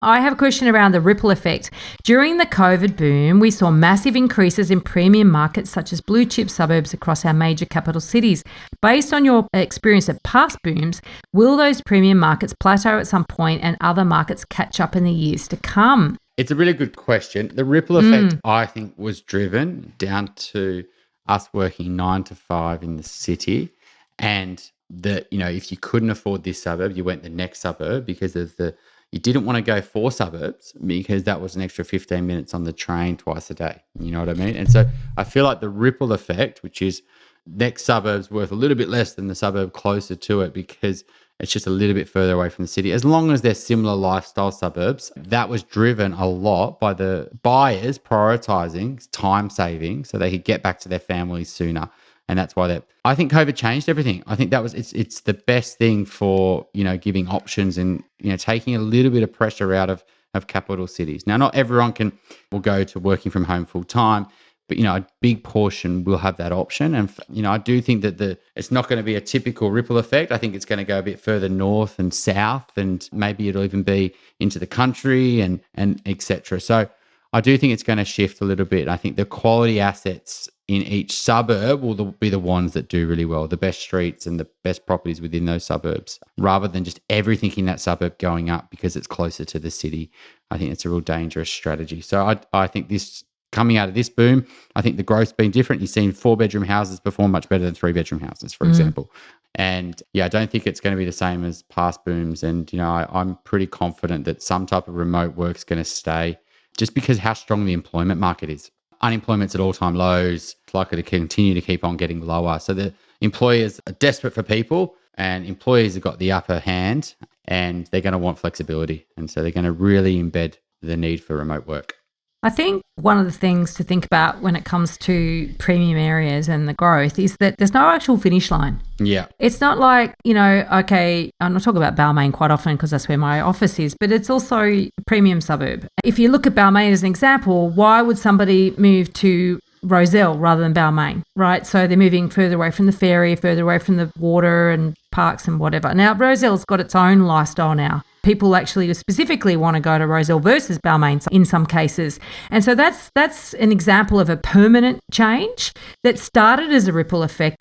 I have a question around the ripple effect. During the COVID boom, we saw massive increases in premium markets such as blue chip suburbs across our major capital cities. Based on your experience at past booms, will those premium markets plateau at some point and other markets catch up in the years to come? It's a really good question. The ripple effect, I think, was driven down to us working 9 to 5 in the city, and that, you know, if you couldn't afford this suburb, you went the next suburb because of you didn't want to go 4 suburbs because that was an extra 15 minutes on the train twice a day. You know what I mean? And so I feel like the ripple effect, which is next suburb's worth a little bit less than the suburb closer to it because it's just a little bit further away from the city. As long as they're similar lifestyle suburbs, that was driven a lot by the buyers prioritizing time saving so they could get back to their families sooner. And that's why I think COVID changed everything. I think it's the best thing for, you know, giving options and, you know, taking a little bit of pressure out of capital cities. Now, not everyone will go to working from home full time, but, you know, a big portion will have that option. And, you know, I do think that it's not going to be a typical ripple effect. I think it's going to go a bit further north and south, and maybe it'll even be into the country and et cetera. So I do think it's going to shift a little bit. I think the quality assets in each suburb will be the ones that do really well, the best streets and the best properties within those suburbs, rather than just everything in that suburb going up because it's closer to the city. I think it's a real dangerous strategy. So I think coming out of this boom, I think the growth's been different. You've seen 4-bedroom houses perform much better than 3-bedroom houses, for example. And yeah, I don't think it's going to be the same as past booms. And, you know, I'm pretty confident that some type of remote work's going to stay just because how strong the employment market is. Unemployment's at all-time lows. It's likely to continue to keep on getting lower. So the employers are desperate for people, and employees have got the upper hand, and they're going to want flexibility. And so they're going to really embed the need for remote work. I think one of the things to think about when it comes to premium areas and the growth is that there's no actual finish line. Yeah. It's not like, you know, okay, I'm not talking about Balmain quite often because that's where my office is, but it's also a premium suburb. If you look at Balmain as an example, why would somebody move to Rozelle rather than Balmain, right? So they're moving further away from the ferry, further away from the water and parks and whatever. Now, Rozelle's got its own lifestyle now. People actually specifically want to go to Rozelle versus Balmain in some cases. And so that's an example of a permanent change that started as a ripple effect.